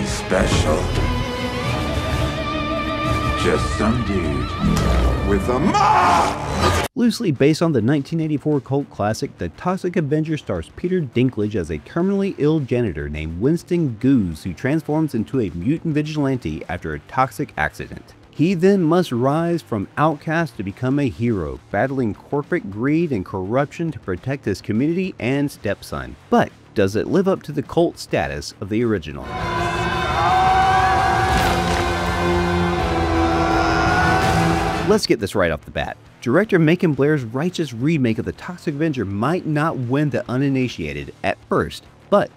nobody special. Just some dude with a mop! Loosely based on the 1984 cult classic, The Toxic Avenger stars Peter Dinklage as a terminally ill janitor named Winston Gooze who transforms into a mutant vigilante after a toxic accident. He then must rise from outcast to become a hero, battling corporate greed and corruption to protect his community and stepson. But does it live up to the cult status of the original? Let's get this right off the bat. Director Macon Blair's righteous remake of The Toxic Avenger might not win the uninitiated at first, but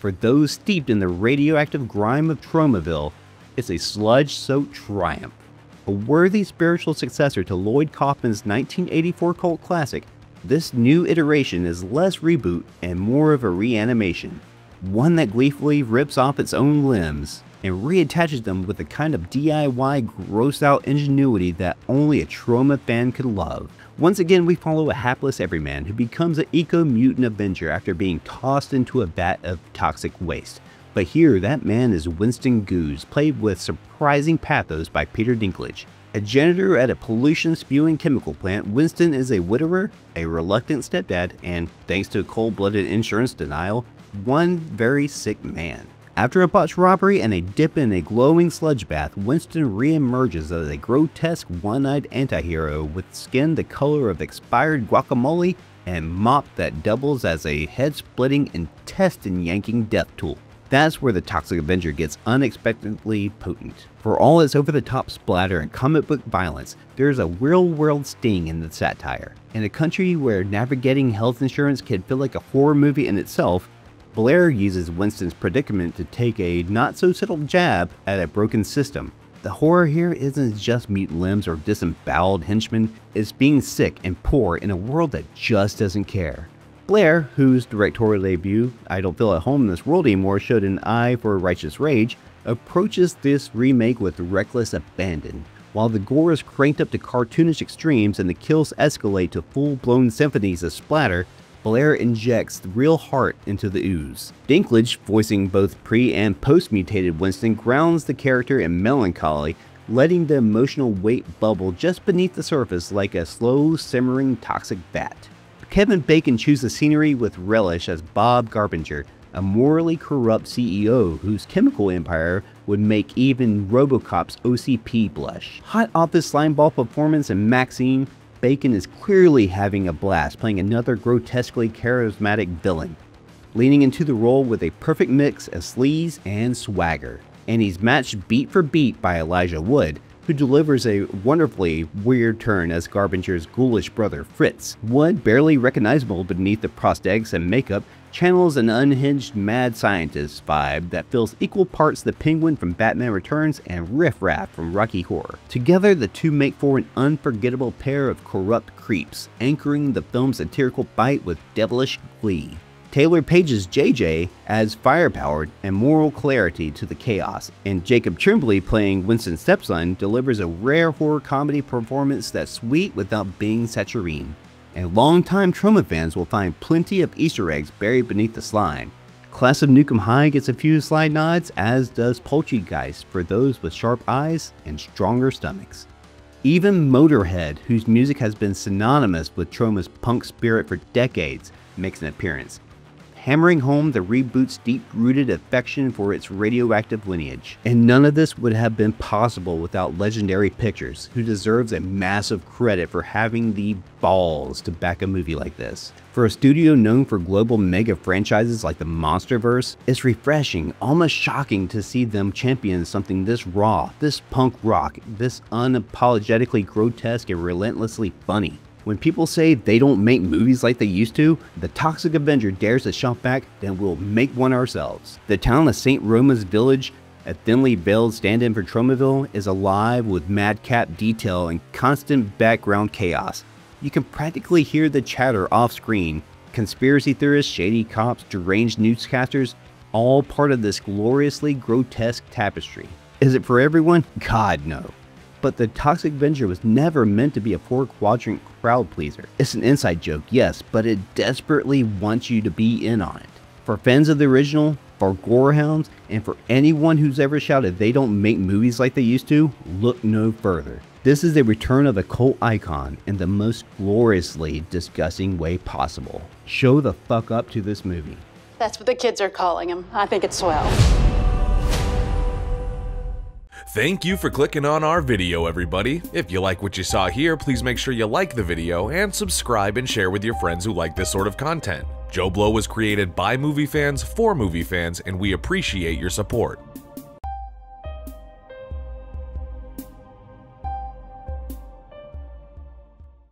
for those steeped in the radioactive grime of Tromaville, it's a sludge-soaked triumph. A worthy spiritual successor to Lloyd Kaufman's 1984 cult classic, this new iteration is less reboot and more of a reanimation, one that gleefully rips off its own limbs and reattaches them with the kind of DIY gross-out ingenuity that only a Troma fan could love. Once again, we follow a hapless everyman who becomes an eco-mutant avenger after being tossed into a vat of toxic waste. But here, that man is Winston Gooze, played with surprising pathos by Peter Dinklage. A janitor at a pollution-spewing chemical plant, Winston is a widower, a reluctant stepdad, and, thanks to cold-blooded insurance denial, one very sick man. After a botched robbery and a dip in a glowing sludge bath, Winston re-emerges as a grotesque one-eyed anti-hero with skin the color of expired guacamole and mop that doubles as a head-splitting, intestine-yanking death tool. That's where the Toxic Avenger gets unexpectedly potent. For all its over-the-top splatter and comic book violence, there's a real-world sting in the satire. In a country where navigating health insurance can feel like a horror movie in itself, Blair uses Winston's predicament to take a not-so-subtle jab at a broken system. The horror here isn't just mutant limbs or disemboweled henchmen, it's being sick and poor in a world that just doesn't care. Blair, whose directorial debut, I Don't Feel at Home in This World Anymore, showed an eye for righteous rage, approaches this remake with reckless abandon. While the gore is cranked up to cartoonish extremes and the kills escalate to full-blown symphonies of splatter, Blair injects real heart into the ooze. Dinklage, voicing both pre- and post-mutated Winston, grounds the character in melancholy, letting the emotional weight bubble just beneath the surface like a slow simmering toxic vat. Kevin Bacon chooses scenery with relish as Bob Garbinger, a morally corrupt CEO whose chemical empire would make even RoboCop's OCP blush. Hot off his slimeball performance in Maxine, Bacon is clearly having a blast playing another grotesquely charismatic villain, leaning into the role with a perfect mix of sleaze and swagger. And he's matched beat for beat by Elijah Wood, who delivers a wonderfully weird turn as Garbinger's ghoulish brother Fritz. Wood, barely recognizable beneath the prosthetics and makeup, channels an unhinged mad scientist vibe that feels equal parts the Penguin from Batman Returns and Riff Raff from Rocky Horror. Together, the two make for an unforgettable pair of corrupt creeps, anchoring the film's satirical bite with devilish glee. Taylor Page's JJ adds firepower and moral clarity to the chaos, and Jacob Tremblay, playing Winston's stepson, delivers a rare horror comedy performance that's sweet without being saccharine. And longtime Troma fans will find plenty of Easter eggs buried beneath the slime. Class of Nukem High gets a few slide nods, as does Poltergeist for those with sharp eyes and stronger stomachs. Even Motorhead, whose music has been synonymous with Troma's punk spirit for decades, makes an appearance, hammering home the reboot's deep-rooted affection for its radioactive lineage. And none of this would have been possible without Legendary Pictures, who deserves a massive credit for having the balls to back a movie like this. For a studio known for global mega franchises like the Monsterverse, it's refreshing, almost shocking to see them champion something this raw, this punk rock, this unapologetically grotesque and relentlessly funny. When people say they don't make movies like they used to, the Toxic Avenger dares to shout back, then we'll make one ourselves. The town of St. Roma's Village, a thinly veiled stand-in for Tromaville, is alive with madcap detail and constant background chaos. You can practically hear the chatter off-screen. Conspiracy theorists, shady cops, deranged newscasters, all part of this gloriously grotesque tapestry. Is it for everyone? God, no. But the Toxic Avenger was never meant to be a four-quadrant crowd pleaser. It's an inside joke, yes, but it desperately wants you to be in on it. For fans of the original, are gorehounds, and for anyone who's ever shouted they don't make movies like they used to, look no further. This is a return of a cult icon in the most gloriously disgusting way possible. Show the fuck up to this movie. That's what the kids are calling him. I think it's swell. Thank you for clicking on our video, everybody. If you like what you saw here, please make sure you like the video and subscribe and share with your friends who like this sort of content. JoBlo was created by movie fans for movie fans, and we appreciate your support.